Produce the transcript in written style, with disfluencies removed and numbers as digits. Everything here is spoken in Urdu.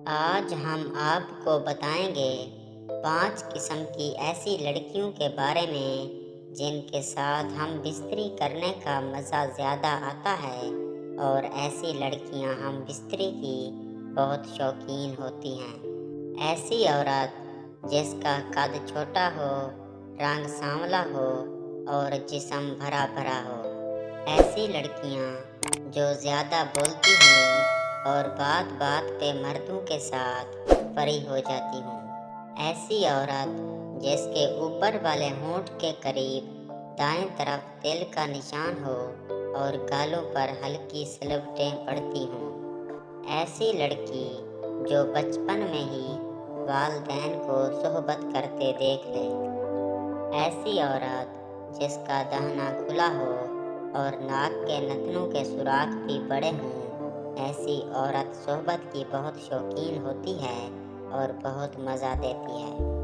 آج ہم آپ کو بتائیں گے 5 قسم کی ایسی لڑکیوں کے بارے میں جن کے ساتھ ہم بستری کرنے کا مزہ زیادہ آتا ہے، اور ایسی لڑکیاں ہم بستری کی بہت شوقین ہوتی ہیں۔ ایسی عورت جس کا قد چھوٹا ہو، رنگ سانولا ہو اور جسم بھرا بھرا ہو۔ ایسی لڑکیاں جو زیادہ بولتی ہوں اور بات بات پہ مردوں کے ساتھ فری ہو جاتی ہوں۔ ایسی عورت جس کے اوپر والے ہونٹ کے قریب دائیں طرف تل کا نشان ہو اور گالوں پر ہلکی سلوٹیں پڑتی ہوں۔ ایسی لڑکی جو بچپن میں ہی والدین کو صحبت کرتے دیکھ لے۔ ایسی عورت جس کا دہنا کھلا ہو اور ناک کے نتنوں کے سوراخ بھی بڑے ہوں۔ ایسی عورت صحبت کی بہت شوقین ہوتی ہے اور بہت مزہ دیتی ہے۔